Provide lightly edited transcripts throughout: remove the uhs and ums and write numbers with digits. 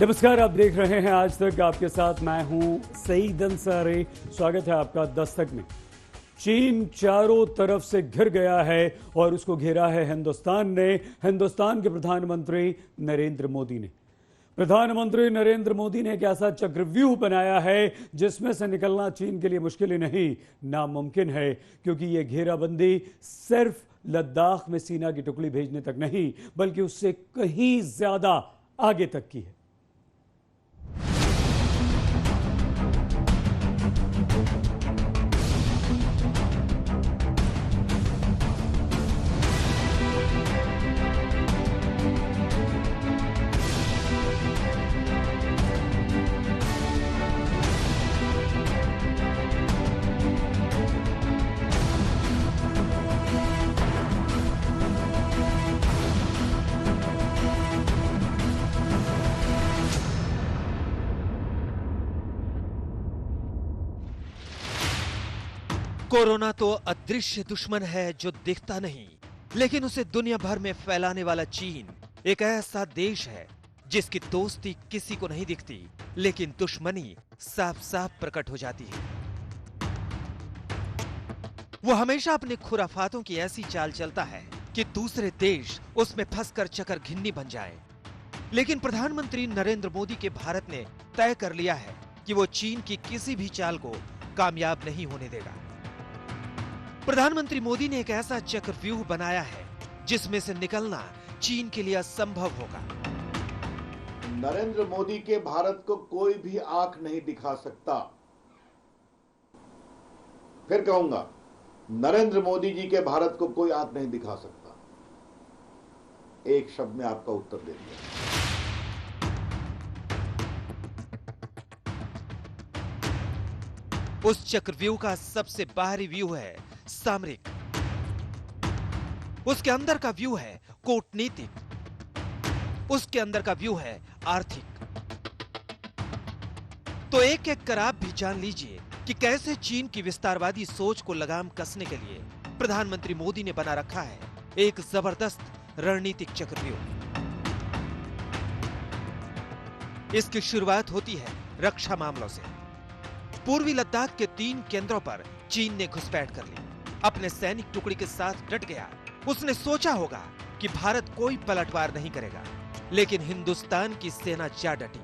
नमस्कार, आप देख रहे हैं आज तक। आपके साथ मैं हूं सईद अंसारी। स्वागत है आपका दस्तक में। चीन चारों तरफ से घिर गया है और उसको घेरा है हिंदुस्तान ने। हिंदुस्तान के प्रधानमंत्री नरेंद्र मोदी ने एक ऐसा चक्रव्यूह बनाया है जिसमें से निकलना चीन के लिए मुश्किल ही नहीं, नामुमकिन है। क्योंकि यह घेराबंदी सिर्फ लद्दाख में सेना की टुकड़ी भेजने तक नहीं, बल्कि उससे कहीं ज्यादा आगे तक की है। कोरोना तो अदृश्य दुश्मन है जो दिखता नहीं, लेकिन उसे दुनिया भर में फैलाने वाला चीन एक ऐसा देश है जिसकी दोस्ती किसी को नहीं दिखती, लेकिन दुश्मनी साफ साफ प्रकट हो जाती है। वो हमेशा अपने खुराफातों की ऐसी चाल चलता है कि दूसरे देश उसमें फंसकर चकर घिन्नी बन जाएं। लेकिन प्रधानमंत्री नरेंद्र मोदी के भारत ने तय कर लिया है कि वो चीन की किसी भी चाल को कामयाब नहीं होने देगा। प्रधानमंत्री मोदी ने एक ऐसा चक्रव्यूह बनाया है जिसमें से निकलना चीन के लिए असंभव होगा। नरेंद्र मोदी के भारत को कोई भी आंख नहीं दिखा सकता। फिर कहूंगा, नरेंद्र मोदी जी के भारत को कोई आंख नहीं दिखा सकता। एक शब्द में आपका उत्तर दे दिया। उस चक्रव्यूह का सबसे बाहरी व्यू है सामरिक, उसके अंदर का व्यू है कूटनीतिक, उसके अंदर का व्यू है आर्थिक। तो एक एक कर आप भी जान लीजिए कि कैसे चीन की विस्तारवादी सोच को लगाम कसने के लिए प्रधानमंत्री मोदी ने बना रखा है एक जबरदस्त रणनीतिक चक्रव्यूह। इसकी शुरुआत होती है रक्षा मामलों से। पूर्वी लद्दाख के 3 केंद्रों पर चीन ने घुसपैठ कर ली, अपने सैनिक टुकड़ी के साथ डट गया। उसने सोचा होगा कि भारत कोई पलटवार नहीं करेगा, लेकिन हिंदुस्तान की सेना जा डटी।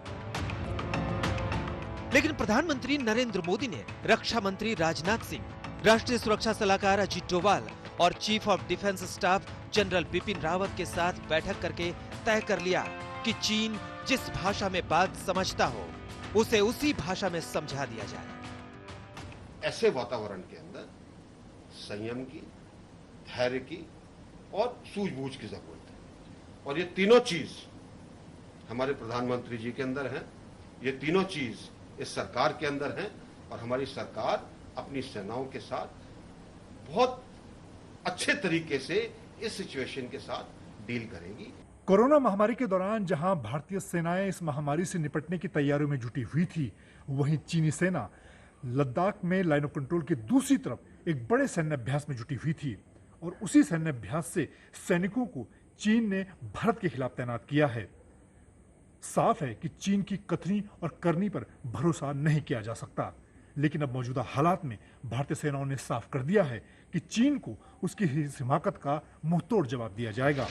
लेकिन प्रधानमंत्री नरेंद्र मोदी ने रक्षा मंत्री राजनाथ सिंह, राष्ट्रीय सुरक्षा सलाहकार अजीत डोभाल और chief of defence staff general Bipin Rawat के साथ बैठक करके तय कर लिया कि चीन जिस भाषा में बात समझता हो उसे उसी भाषा में समझा दिया जाए। ऐसे वातावरण के अंदर संयम की, धैर्य की और सूझबूझ की जरूरत है। और ये तीनों चीज हमारे प्रधानमंत्री जी के अंदर हैं, ये तीनों चीज इस सरकार के अंदर हैं। और हमारी सरकार अपनी सेनाओं के साथ बहुत अच्छे तरीके से इस सिचुएशन के साथ डील करेगी। कोरोना महामारी के दौरान जहां भारतीय सेनाएं इस महामारी से निपटने की तैयारियों में जुटी हुई थी, वहीं चीनी सेना लद्दाख में लाइन ऑफ कंट्रोल की दूसरी तरफ एक बड़े सैन्य अभ्यास में जुटी हुई थी। और उसी सैन्य अभ्यास से सैनिकों को चीन ने भारत के खिलाफ तैनात किया है। साफ है कि चीन की कथनी और करनी पर भरोसा नहीं किया जा सकता, लेकिन अब मौजूदा हालात में भारतीय सेनाओं ने साफ कर दिया है कि चीन को उसकी इस हिमाकत का मुंहतोड़ जवाब दिया जाएगा।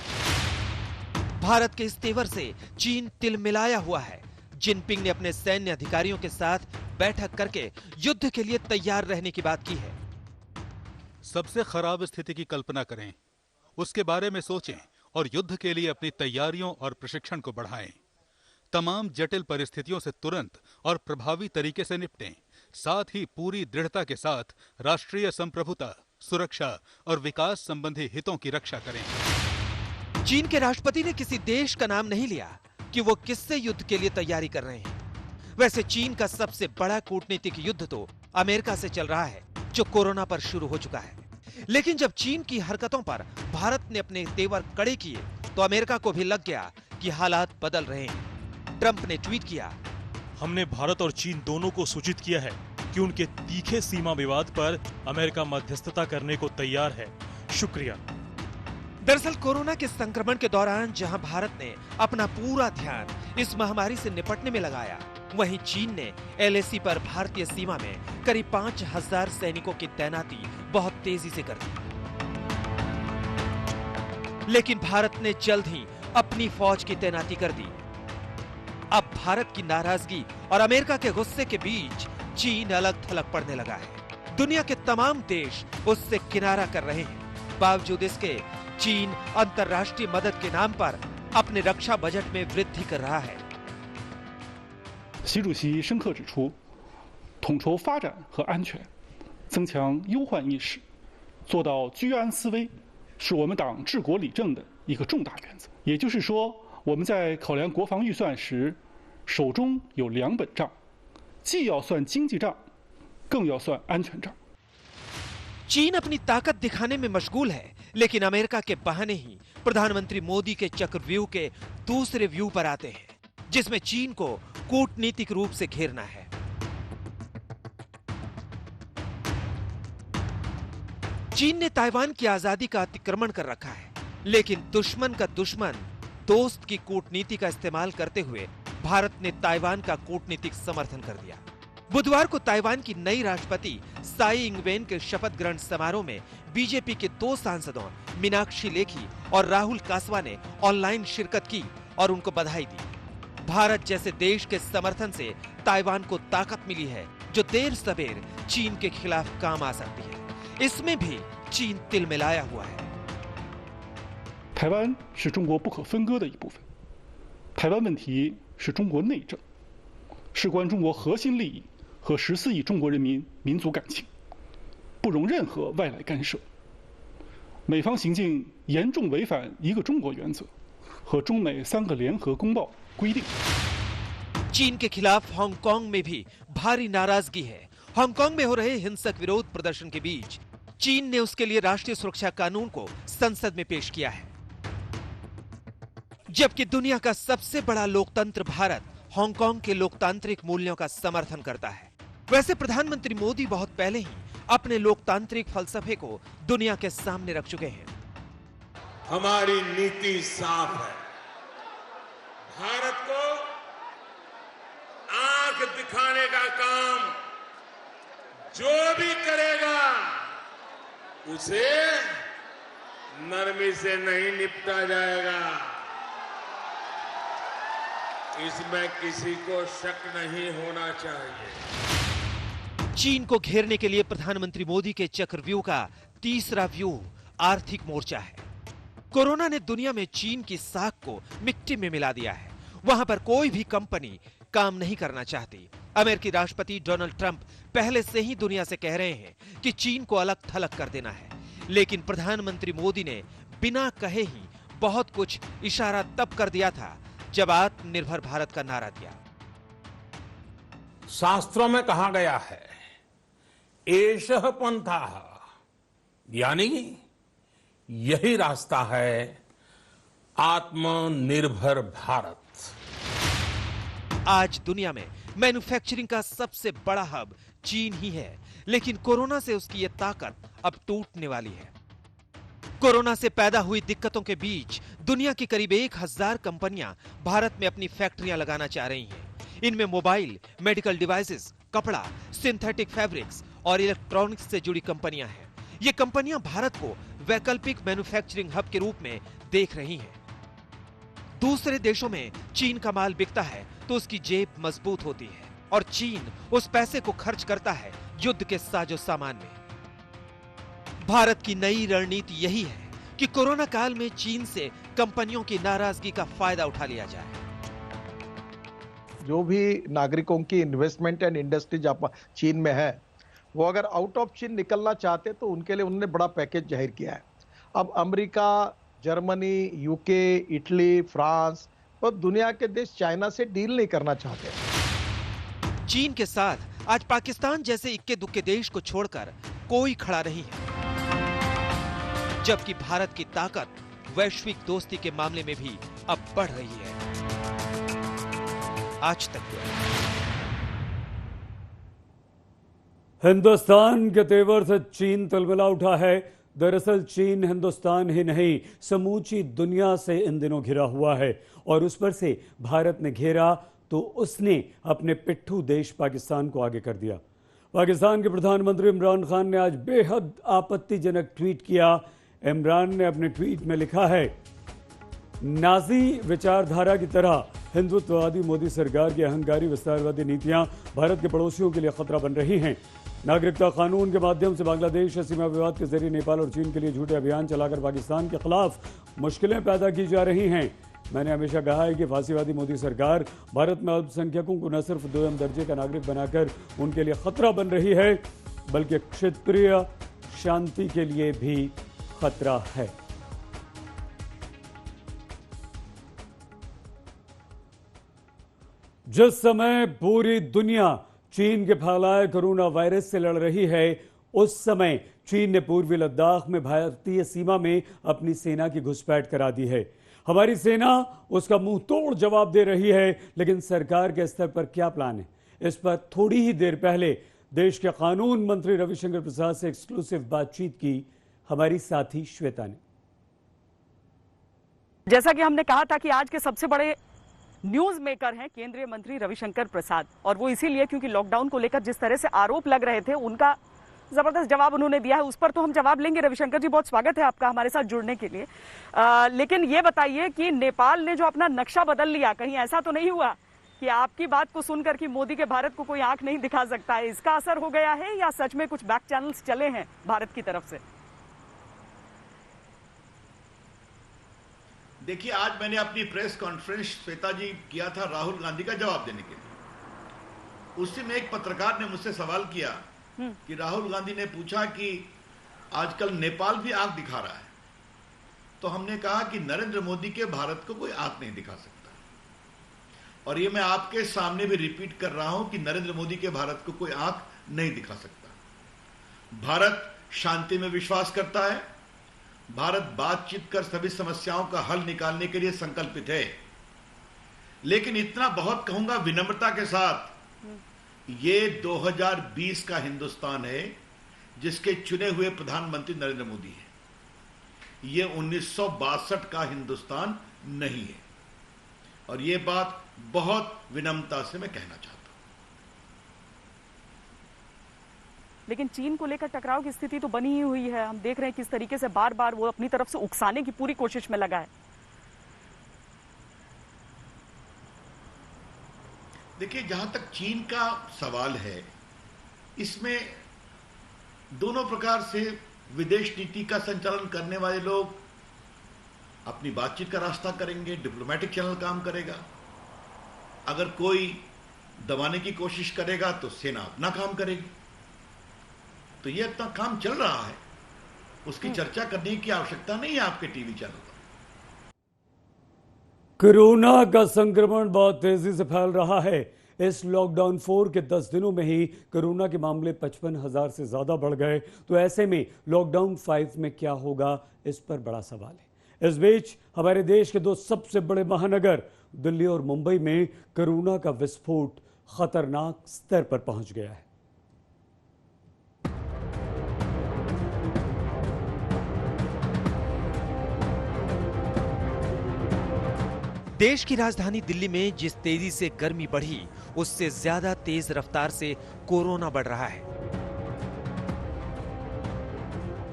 भारत के इस तेवर से चीन तिलमिलाया हुआ है। जिनपिंग ने अपने सैन्य अधिकारियों के साथ बैठक करके युद्ध के लिए तैयार रहने की बात की है। सबसे खराब स्थिति की कल्पना करें, उसके बारे में सोचें और युद्ध के लिए अपनी तैयारियों और प्रशिक्षण को बढ़ाएं। तमाम जटिल परिस्थितियों से तुरंत और प्रभावी तरीके से निपटें। साथ ही पूरी दृढ़ता के साथ राष्ट्रीय संप्रभुता, सुरक्षा और विकास संबंधी हितों की रक्षा करें। चीन के राष्ट्रपति ने किसी देश का नाम नहीं लिया कि वो किससे युद्ध के लिए तैयारी कर रहे हैं। वैसे चीन का सबसे बड़ा कूटनीतिक युद्ध तो अमेरिका से चल रहा है, जो कोरोना पर शुरू हो चुका है। लेकिन जब चीन की हरकतों पर भारत ने अपने तेवर कड़े किए, तो अमेरिका को भी लग गया कि हालात बदल रहे हैं। ट्रंप ने ट्वीट किया, हमने भारत और चीन दोनों को सूचित किया है कि उनके तीखे सीमा विवाद पर अमेरिका मध्यस्थता करने को तैयार है। शुक्रिया। दरअसल कोरोना के संक्रमण के दौरान जहां भारत ने अपना पूरा ध्यान इस महामारी से निपटने में लगाया, वहीं चीन ने एलएसी पर भारतीय सीमा में करीब 5000 सैनिकों की तैनाती बहुत तेजी से कर दी। लेकिन भारत ने जल्द ही अपनी फौज की तैनाती कर दी। अब भारत की नाराजगी और अमेरिका के गुस्से के बीच चीन अलग थलग पड़ने लगा है। दुनिया के तमाम देश उससे किनारा कर रहे हैं। बावजूद इसके चीन अंतर्राष्ट्रीय मदद के नाम पर अपने रक्षा बजट में वृद्धि कर रहा है। 习主席深刻指出，统筹发展和安全，增强忧患意识，做到居安思危，是我们党治国理政的一个重大原则。也就是说，我们在考量国防预算时，手中有2本账，既要算经济账，更要算安全账。 चीन अपनी ताकत दिखाने में मशगूल है, लेकिन अमेरिका के बहाने ही प्रधानमंत्री मोदी के चक्रव्यूह के दूसरे व्यू पर आते हैं, जिसमें चीन को कूटनीतिक रूप से घेरना है। चीन ने ताइवान की आजादी का अतिक्रमण कर रखा है, लेकिन दुश्मन का दुश्मन दोस्त की कूटनीति का इस्तेमाल करते हुए भारत ने ताइवान का कूटनीतिक समर्थन कर दिया। बुधवार को ताइवान की नई राष्ट्रपति साई इंगवेन के शपथ ग्रहण समारोह में बीजेपी के 2 सांसदों मीनाक्षी लेखी और राहुल कासवा ने ऑनलाइन शिरकत की और उनको बधाई दी। भारत जैसे देश के समर्थन से ताइवान को ताकत मिली है, जो देर सवेर चीन के खिलाफ काम आ सकती है। इसमें भी चीन तिलमिलाया हुआ है। 台湾是中国不可分割的一部分，台湾问题是中国内政，事关中国核心利益和14亿中国人民民族感情，不容任何外来干涉。美方行径严重违反一个中国原则和中美3个联合公报规定。 चीन के खिलाफ हांगकांग में भी भारी नाराजगी है। हांगकांग में हो रहे हिंसक विरोध प्रदर्शन के बीच चीन ने उसके लिए राष्ट्रीय सुरक्षा कानून को संसद में पेश किया है। जबकि दुनिया का सबसे बड़ा लोकतंत्र भारत हांगकांग के लोकतांत्रिक मूल्यों का समर्थन करता है। वैसे प्रधानमंत्री मोदी बहुत पहले ही अपने लोकतांत्रिक फलसफे को दुनिया के सामने रख चुके हैं। हमारी नीति साफ है। भारत को आंख दिखाने का काम जो भी करेगा उसे नरमी से नहीं निपटा जाएगा। इसमें किसी को शक नहीं होना चाहिए। चीन को घेरने के लिए प्रधानमंत्री मोदी के चक्रव्यूह का तीसरा व्यू आर्थिक मोर्चा है। कोरोना ने दुनिया में चीन की साख को मिट्टी में मिला दिया है। वहां पर कोई भी कंपनी काम नहीं करना चाहती। अमेरिकी राष्ट्रपति डोनाल्ड ट्रंप पहले से ही दुनिया से कह रहे हैं कि चीन को अलग थलग कर देना है, लेकिन प्रधानमंत्री मोदी ने बिना कहे ही बहुत कुछ इशारा तब कर दिया था जब आत्मनिर्भर भारत का नारा दिया। शास्त्रों में कहा गया है, एषः पंथः, यानी यही रास्ता है आत्मनिर्भर भारत। आज दुनिया में मैन्युफैक्चरिंग का सबसे बड़ा हब चीन ही है, लेकिन कोरोना से उसकी ये ताकत अब टूटने वाली है। कोरोना से पैदा हुई दिक्कतों के बीच दुनिया की करीब 1000 कंपनियां भारत में अपनी फैक्ट्रियां लगाना चाह रही हैं। इनमें मोबाइल, मेडिकल डिवाइसेस, कपड़ा, सिंथेटिक फैब्रिक्स और इलेक्ट्रॉनिक्स से जुड़ी कंपनियां हैं। ये कंपनियां भारत को वैकल्पिक मैन्युफैक्चरिंग हब के रूप में देख रही हैं। दूसरे देशों में चीन का माल बिकता है तो उसकी जेब मजबूत होती है और चीन उस पैसे को खर्च करता है युद्ध के साजो सामान में। भारत की नई रणनीति यही है कि कोरोना काल में चीन से कंपनियों की नाराजगी का फायदा उठा लिया जाए। जो भी नागरिकों की इन्वेस्टमेंट एंड इंडस्ट्री चीन में है, वो अगर आउट ऑफ चीन निकलना चाहते तो उनके लिए उन्होंने बड़ा पैकेज जाहिर किया है। अब America, Germany, UK, Italy, France और दुनिया के देश चाइना से डील नहीं करना चाहते। चीन के साथ आज पाकिस्तान जैसे इक्के दुक्के देश को छोड़कर कोई खड़ा नहीं है, जबकि भारत की ताकत वैश्विक दोस्ती के मामले में भी अब बढ़ रही है। आज तक हिंदुस्तान के तेवर से चीन तिलमिला उठा है। दरअसल चीन हिंदुस्तान ही नहीं समूची दुनिया से इन दिनों घिरा हुआ है और उस पर से भारत ने घेरा तो उसने अपने पिट्ठू देश पाकिस्तान को आगे कर दिया। पाकिस्तान के प्रधानमंत्री इमरान खान ने आज बेहद आपत्तिजनक ट्वीट किया। इमरान ने अपने ट्वीट में लिखा है, नाजी विचारधारा की तरह हिंदुत्ववादी मोदी सरकार की अहंकारी विस्तारवादी नीतियां भारत के पड़ोसियों के लिए खतरा बन रही हैं। नागरिकता कानून के माध्यम से बांग्लादेश सीमा विवाद के जरिए नेपाल और चीन के लिए झूठे अभियान चलाकर पाकिस्तान के खिलाफ मुश्किलें पैदा की जा रही हैं। मैंने हमेशा कहा है कि फांसीवादी मोदी सरकार भारत में अल्पसंख्यकों को न सिर्फ दोयम दर्जे का नागरिक बनाकर उनके लिए खतरा बन रही है बल्कि क्षेत्रीय शांति के लिए भी खतरा है। जिस समय पूरी दुनिया चीन के फैलाए कोरोना वायरस से लड़ रही है, उस समय चीन ने पूर्वी लद्दाख में भारतीय सीमा में अपनी सेना की घुसपैठ करा दी है। हमारी सेना उसका मुंह तोड़ जवाब दे रही है, लेकिन सरकार के स्तर पर क्या प्लान है, इस पर थोड़ी ही देर पहले देश के कानून मंत्री रविशंकर प्रसाद से एक्सक्लूसिव बातचीत की हमारी साथी श्वेता ने। जैसा कि हमने कहा था कि आज के सबसे बड़े न्यूज मेकर हैं केंद्रीय मंत्री रविशंकर प्रसाद, और वो इसीलिए क्योंकि लॉकडाउन को लेकर जिस तरह से आरोप लग रहे थे उनका जबरदस्त जवाब उन्होंने दिया है। उस पर तो हम जवाब लेंगे। रविशंकर जी, बहुत स्वागत है आपका हमारे साथ जुड़ने के लिए। लेकिन ये बताइए कि नेपाल ने जो अपना नक्शा बदल लिया, कहीं ऐसा तो नहीं हुआ कि आपकी बात को सुनकर कि मोदी के भारत को कोई आंख नहीं दिखा सकता है, इसका असर हो गया है या सच में कुछ बैक चैनल्स चले हैं भारत की तरफ से? देखिए, आज मैंने अपनी प्रेस कॉन्फ्रेंस श्वेता जी किया था राहुल गांधी का जवाब देने के लिए। उसी में एक पत्रकार ने मुझसे सवाल किया कि राहुल गांधी ने पूछा कि आजकल नेपाल भी आंख दिखा रहा है, तो हमने कहा कि नरेंद्र मोदी के भारत को कोई आंख नहीं दिखा सकता। और ये मैं आपके सामने भी रिपीट कर रहा हूं कि नरेंद्र मोदी के भारत को कोई आंख नहीं दिखा सकता। भारत शांति में विश्वास करता है, भारत बातचीत कर सभी समस्याओं का हल निकालने के लिए संकल्पित है। लेकिन इतना बहुत कहूंगा विनम्रता के साथ, ये 2020 का हिंदुस्तान है जिसके चुने हुए प्रधानमंत्री नरेंद्र मोदी है। ये 1962 का हिंदुस्तान नहीं है, और ये बात बहुत विनम्रता से मैं कहना चाहता हूं। लेकिन चीन को लेकर टकराव की स्थिति तो बनी ही हुई है। हम देख रहे हैं किस तरीके से बार बार वो अपनी तरफ से उकसाने की पूरी कोशिश में लगा है। देखिए, जहां तक चीन का सवाल है, इसमें दोनों प्रकार से विदेश नीति का संचालन करने वाले लोग अपनी बातचीत का रास्ता करेंगे, डिप्लोमेटिक चैनल काम करेगा। अगर कोई दबाने की कोशिश करेगा तो सेना अपना काम करेगी। तो ये इतना काम चल रहा है, उसकी चर्चा करने की आवश्यकता नहीं है आपके टीवी चैनल पर। कोरोना का संक्रमण बहुत तेजी से फैल रहा है। इस लॉकडाउन 4 के 10 दिनों में ही कोरोना के मामले 55,000 से ज्यादा बढ़ गए। तो ऐसे में लॉकडाउन 5 में क्या होगा, इस पर बड़ा सवाल है। इस बीच हमारे देश के दो सबसे बड़े महानगर दिल्ली और मुंबई में कोरोना का विस्फोट खतरनाक स्तर पर पहुंच गया है। देश की राजधानी दिल्ली में जिस तेजी से गर्मी बढ़ी, उससे ज्यादा तेज रफ्तार से कोरोना बढ़ रहा है।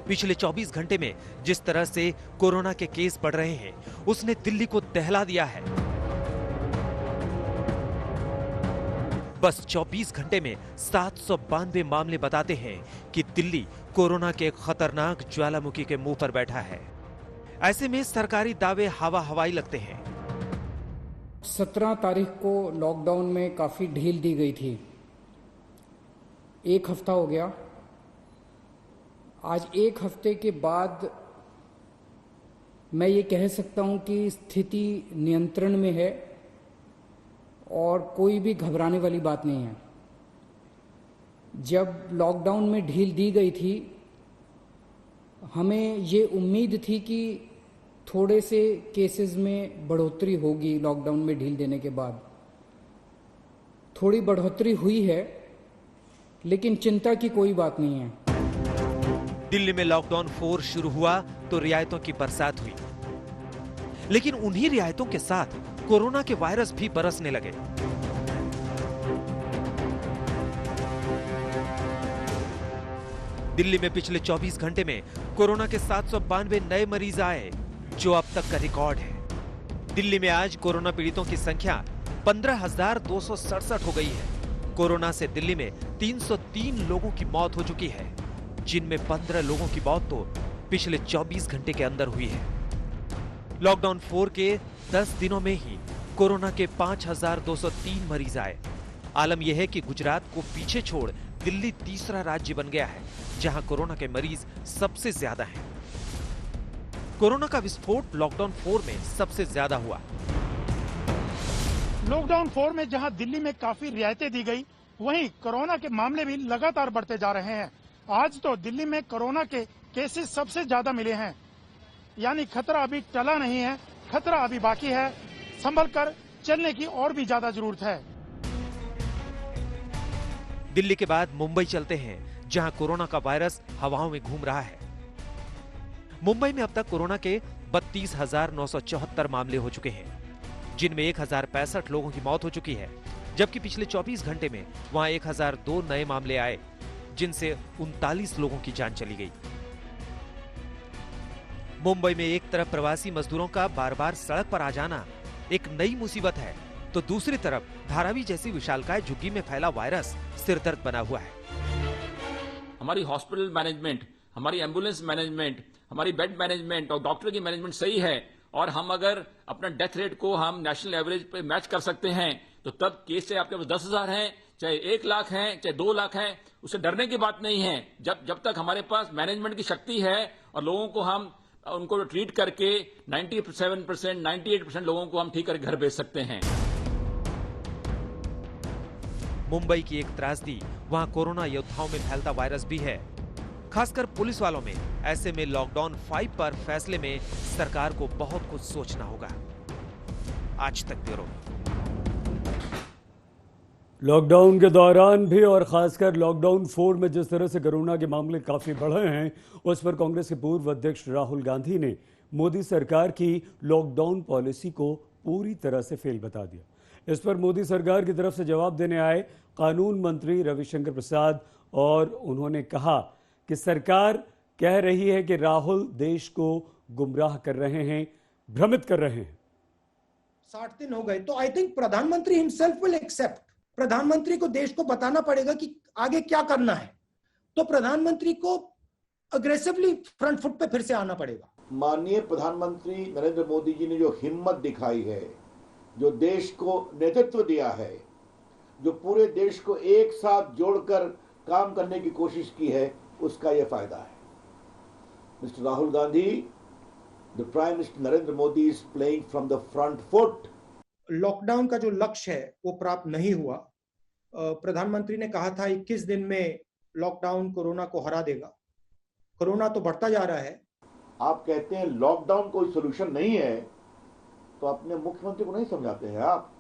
पिछले 24 घंटे में जिस तरह से कोरोना के केस बढ़ रहे हैं, उसने दिल्ली को दहला दिया है। बस 24 घंटे में 792 मामले बताते हैं कि दिल्ली कोरोना के खतरनाक ज्वालामुखी के मुंह पर बैठा है। ऐसे में सरकारी दावे हवा हवाई लगते हैं। 17 तारीख को लॉकडाउन में काफ़ी ढील दी गई थी। एक हफ्ता हो गया। आज एक हफ्ते के बाद मैं ये कह सकता हूँ कि स्थिति नियंत्रण में है और कोई भी घबराने वाली बात नहीं है। जब लॉकडाउन में ढील दी गई थी, हमें ये उम्मीद थी कि थोड़े से केसेस में बढ़ोतरी होगी। लॉकडाउन में ढील देने के बाद थोड़ी बढ़ोतरी हुई है, लेकिन चिंता की कोई बात नहीं है। दिल्ली में लॉकडाउन 4 शुरू हुआ तो रियायतों की बरसात हुई, लेकिन उन्हीं रियायतों के साथ कोरोना के वायरस भी बरसने लगे। दिल्ली में पिछले 24 घंटे में कोरोना के 792 नए मरीज आए, जो अब तक का रिकॉर्ड है। दिल्ली में आज कोरोना पीड़ितों की संख्या 15,267 हो गई है। कोरोना से दिल्ली में 303 लोगों की मौत हो चुकी है, जिनमें 15 लोगों की मौत तो पिछले 24 घंटे के अंदर हुई है। लॉकडाउन 4 के 10 दिनों में ही कोरोना के 5,203 मरीज आए। आलम यह है कि गुजरात को पीछे छोड़ दिल्ली तीसरा राज्य बन गया है, जहां कोरोना के मरीज सबसे ज्यादा हैं। कोरोना का विस्फोट लॉकडाउन 4 में सबसे ज्यादा हुआ। लॉकडाउन 4 में जहां दिल्ली में काफी रियायतें दी गई, वहीं कोरोना के मामले भी लगातार बढ़ते जा रहे हैं। आज तो दिल्ली में कोरोना के केसेस सबसे ज्यादा मिले हैं, यानी खतरा अभी टला नहीं है, खतरा अभी बाकी है। संभल कर चलने की और भी ज्यादा जरूरत है। दिल्ली के बाद मुंबई चलते हैं, जहां कोरोना का वायरस हवाओं में घूम रहा है। मुंबई में अब तक कोरोना के 32,974 मामले हो चुके हैं, जिनमें 1,065 लोगों की मौत हो चुकी है, जबकि पिछले 24 घंटे में वहां 1,002 नए मामले आए, जिनसे 39 लोगों की जान चली गई। मुंबई में एक तरफ प्रवासी मजदूरों का बार बार सड़क पर आ जाना एक नई मुसीबत है, तो दूसरी तरफ धारावी जैसी विशालकाय झुग्गी में फैला वायरस सिरदर्द बना हुआ है। हमारी हॉस्पिटल मैनेजमेंट, हमारी एम्बुलेंस मैनेजमेंट, हमारी बेड मैनेजमेंट और डॉक्टर की मैनेजमेंट सही है, और हम अगर अपना डेथ रेट को हम नेशनल एवरेज पे मैच कर सकते हैं, तो तब केस चाहे आपके पास 10,000 हैं, चाहे 1 लाख हैं, चाहे 2 लाख हैं, उससे डरने की बात नहीं है। जब तक हमारे पास मैनेजमेंट की शक्ति है और लोगों को हम उनको ट्रीट करके 97%, 98% लोगों को हम ठीक करके घर भेज सकते हैं। मुंबई की एक त्रासदी वहां कोरोना योद्धाओं में फैलता वायरस भी है, खासकर पुलिस वालों में। ऐसे में लॉकडाउन 5 पर फैसले में सरकार को बहुत कुछ सोचना होगा। आज तक ब्यूरो। लॉकडाउन के दौरान भी और खासकर लॉकडाउन 4 में जिस तरह से कोरोना के मामले काफ़ी बढ़े हैं, उस पर कांग्रेस के पूर्व अध्यक्ष राहुल गांधी ने मोदी सरकार की लॉकडाउन पॉलिसी को पूरी तरह से फेल बता दिया। इस पर मोदी सरकार की तरफ से जवाब देने आए कानून मंत्री रविशंकर प्रसाद, और उन्होंने कहा कि सरकार कह रही है कि राहुल देश को गुमराह कर रहे हैं, भ्रमित कर रहे हैं। 60 दिन हो गए, तो आई थिंक प्रधानमंत्री हिमसेल्फ विल एक्सेप्ट। प्रधानमंत्री को देश को बताना पड़ेगा कि आगे क्या करना है, तो प्रधानमंत्री को अग्रेसिवली फ्रंट फुट पे फिर से आना पड़ेगा। माननीय प्रधानमंत्री नरेंद्र मोदी जी ने जो हिम्मत दिखाई है, जो देश को नेतृत्व दिया है, जो पूरे देश को एक साथ जोड़कर काम करने की कोशिश की है, उसका यह फायदा है। Mister Rahul Gandhi, the prime minister Narendra Modi is playing from the front foot. Lockdown का जो लक्ष्य है वो प्राप्त नहीं हुआ। प्रधानमंत्री ने कहा था 21 दिन में लॉकडाउन कोरोना को हरा देगा। कोरोना तो बढ़ता जा रहा है। आप कहते हैं लॉकडाउन कोई सोल्यूशन नहीं है, तो अपने मुख्यमंत्री को नहीं समझाते हैं आप,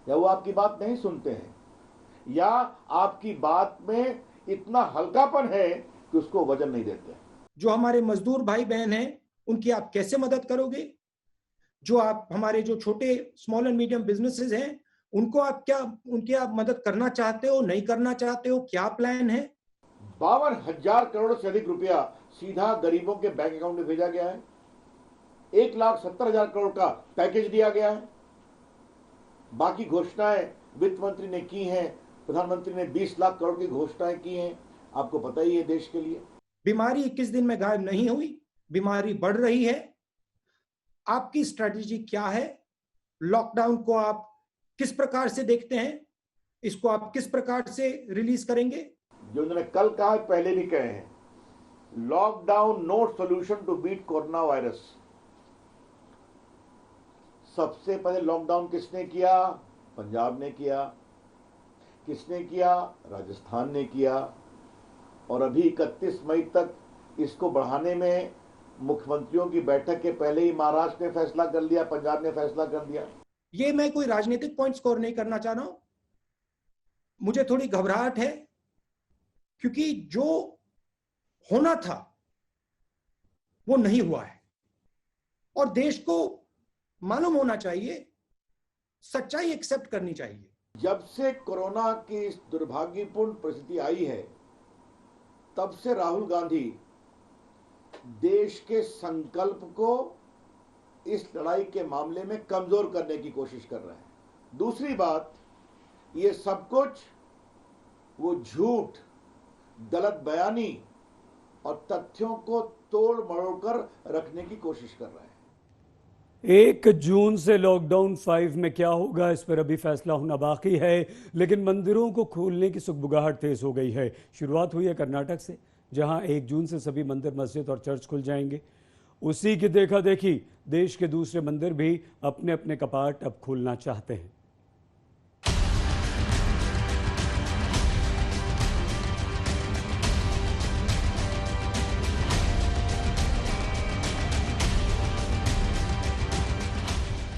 या वो आपकी बात नहीं सुनते हैं, या आपकी बात में इतना हल्कापन है कि उसको वजन नहीं देते। जो हमारे मजदूर भाई बहन हैं, उनकी आप कैसे मदद करोगे? जो आप हमारे जो छोटे स्मॉल एंड मीडियम बिजनेसेस हैं, उनको आप क्या उनकी आप मदद करना चाहते हो, नहीं करना चाहते हो, क्या प्लान है? 52,000 करोड़ से अधिक रुपया सीधा गरीबों के बैंक अकाउंट में भेजा गया है। 1,70,000 करोड़ का पैकेज दिया गया है। बाकी घोषणाएं वित्त मंत्री ने की हैं, प्रधानमंत्री ने 20 लाख करोड़ की घोषणाएं की हैं। आपको पता ही है देश के लिए। बीमारी 21 दिन में गायब नहीं हुई, बीमारी बढ़ रही है। आपकी स्ट्रेटेजी क्या है? लॉकडाउन को आप किस प्रकार से देखते हैं? इसको आप किस प्रकार से रिलीज करेंगे? जो उन्होंने कल कहा, पहले भी कहे हैं, lockdown no solution to beat corona virus. सबसे पहले लॉकडाउन किसने किया? पंजाब ने किया। किसने किया? राजस्थान ने किया। और अभी 31 मई तक इसको बढ़ाने में मुख्यमंत्रियों की बैठक के पहले ही महाराष्ट्र ने फैसला कर लिया, पंजाब ने फैसला कर दिया। ये मैं कोई राजनीतिक पॉइंट स्कोर नहीं करना चाह रहा हूं। मुझे थोड़ी घबराहट है, क्योंकि जो होना था वो नहीं हुआ है, और देश को मालूम होना चाहिए, सच्चाई एक्सेप्ट करनी चाहिए। जब से कोरोना की इस दुर्भाग्यपूर्ण परिस्थिति आई है, तब से राहुल गांधी देश के संकल्प को इस लड़ाई के मामले में कमजोर करने की कोशिश कर रहे हैं। दूसरी बात, ये सब कुछ वो झूठ, गलत बयानी और तथ्यों को तोड़ मरोड़ कर रखने की कोशिश कर रहे हैं। 1 जून से लॉकडाउन 5 में क्या होगा, इस पर अभी फैसला होना बाकी है, लेकिन मंदिरों को खोलने की सुगबुगाहट तेज हो गई है। शुरुआत हुई है कर्नाटक से, जहां 1 जून से सभी मंदिर, मस्जिद और चर्च खुल जाएंगे। उसी की देखा देखी देश के दूसरे मंदिर भी अपने अपने कपाट अब खोलना चाहते हैं।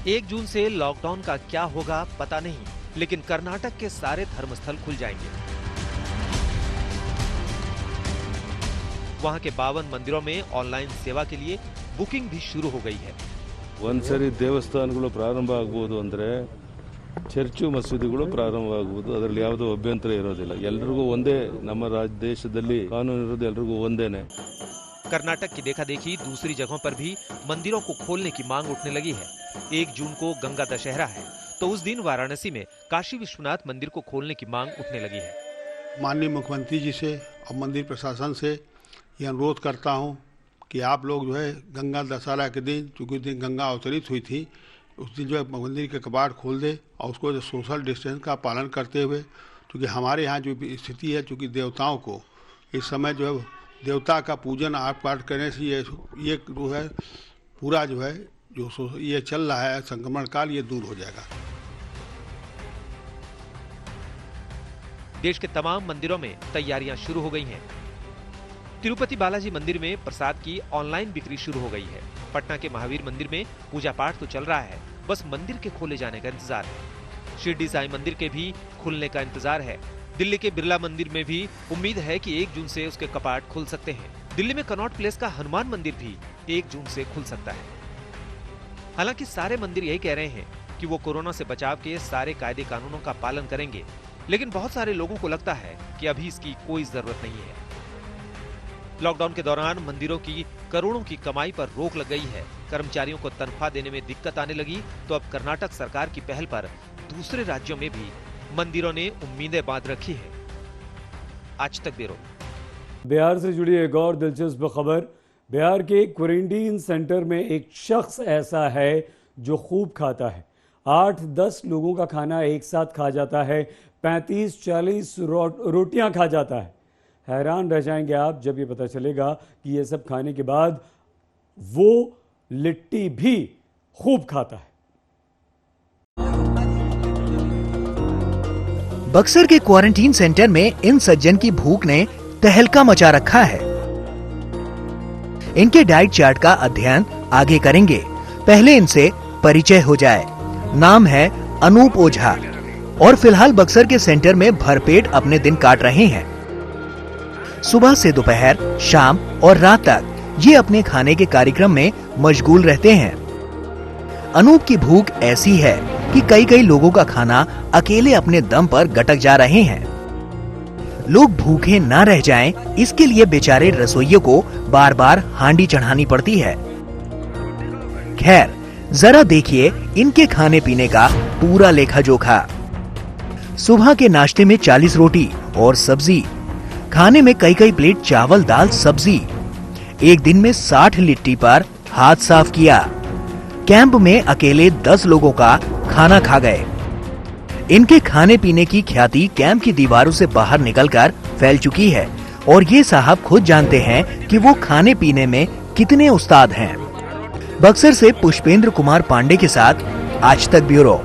एक जून से लॉकडाउन का क्या होगा पता नहीं, लेकिन कर्नाटक के सारे धर्मस्थल खुल जाएंगे। वहां के 52 मंदिरों में ऑनलाइन सेवा के लिए बुकिंग भी शुरू हो गई है। ಒಂದ್ಸರಿ ದೇವಸ್ಥಾನಗಳು ಪ್ರಾರಂಭ ಆಗಬಹುದು ಅಂದ್ರೆ ಚರ್ಚು ಮಸೀದಿಗಳು ಪ್ರಾರಂಭ ಆಗಬಹುದು, ಅದರಲ್ಲಿ ಯಾವುದೋ ಅಭ್ಯಂತರ ಇರೋದಿಲ್ಲ। ಎಲ್ಲರಿಗೂ ಒಂದೇ, ನಮ್ಮ ದೇಶದಲ್ಲಿ ಕಾನೂನು ಇರೋದು ಎಲ್ಲರಿಗೂ ಒಂದೇನೆ। कर्नाटक की देखा देखी दूसरी जगहों पर भी मंदिरों को खोलने की मांग उठने लगी है। 1 जून को गंगा दशहरा है, तो उस दिन वाराणसी में काशी विश्वनाथ मंदिर को खोलने की मांग उठने लगी है। माननीय मुख्यमंत्री जी से और मंदिर प्रशासन से ये अनुरोध करता हूँ कि आप लोग जो है गंगा दशहरा के दिन, चूँकि उस दिन गंगा अवतरित हुई थी, उस दिन जो है मंदिर के कपाट खोल दे और उसको जो सोशल डिस्टेंस का पालन करते हुए, क्योंकि हमारे यहाँ जो स्थिति है, चूँकि देवताओं को इस समय जो है देवता का पूजन आठ पाठ करने से ये जो है पूरा जो है जो ये चल रहा है संक्रमण काल, ये दूर हो जाएगा। देश के तमाम मंदिरों में तैयारियां शुरू हो गई हैं। तिरुपति बालाजी मंदिर में प्रसाद की ऑनलाइन बिक्री शुरू हो गई है। पटना के महावीर मंदिर में पूजा पाठ तो चल रहा है, बस मंदिर के खोले जाने का इंतजार है। शिरडी साई मंदिर के भी खुलने का इंतजार है। दिल्ली के बिरला मंदिर में भी उम्मीद है कि 1 जून से उसके कपाट खुल सकते हैं। दिल्ली में कनॉट प्लेस का हनुमान मंदिर भी 1 जून से खुल सकता है। हालांकि सारे मंदिर यही कह रहे हैं कि वो कोरोना से बचाव के सारे कायदे कानूनों का पालन करेंगे, लेकिन बहुत सारे लोगों को लगता है कि अभी इसकी कोई जरूरत नहीं है। लॉकडाउन के दौरान मंदिरों की करोड़ों की कमाई पर रोक लग गई है। कर्मचारियों को तनख्वाह देने में दिक्कत आने लगी, तो अब कर्नाटक सरकार की पहल पर दूसरे राज्यों में भी मंदिरों ने उम्मीदें बांध रखी है। आज तक ब्यूरो। बिहार से जुड़ी एक और दिलचस्प खबर। बिहार के क्वारंटीन सेंटर में एक शख्स ऐसा है जो खूब खाता है। 8-10 लोगों का खाना एक साथ खा जाता है, 35-40 रोटियां खा जाता है। हैरान रह जाएंगे आप जब ये पता चलेगा कि ये सब खाने के बाद वो लिट्टी भी खूब खाता है। बक्सर के क्वारंटीन सेंटर में इन सज्जन की भूख ने तहलका मचा रखा है। इनके डाइट चार्ट का अध्ययन आगे करेंगे, पहले इनसे परिचय हो जाए। नाम है अनूप ओझा और फिलहाल बक्सर के सेंटर में भरपेट अपने दिन काट रहे हैं। सुबह से दोपहर, शाम और रात तक ये अपने खाने के कार्यक्रम में मशगूल रहते हैं। अनूप की भूख ऐसी है कि कई लोगों का खाना अकेले अपने दम पर गटक जा रहे हैं। लोग भूखे ना रह जाएं, इसके लिए बेचारे रसोइयों को बार बार हांडी चढ़ानी पड़ती है। खैर, जरा देखिए इनके खाने पीने का पूरा लेखा जोखा। सुबह के नाश्ते में 40 रोटी और सब्जी, खाने में कई प्लेट चावल दाल सब्जी। एक दिन में 60 लिट्टी पर हाथ साफ किया। कैंप में अकेले 10 लोगों का खाना खा गए। इनके खाने पीने की ख्याति कैंप की दीवारों से बाहर निकलकर फैल चुकी है और ये साहब खुद जानते हैं कि वो खाने पीने में कितने उस्ताद हैं। बक्सर से पुष्पेंद्र कुमार पांडे के साथ आज तक ब्यूरो।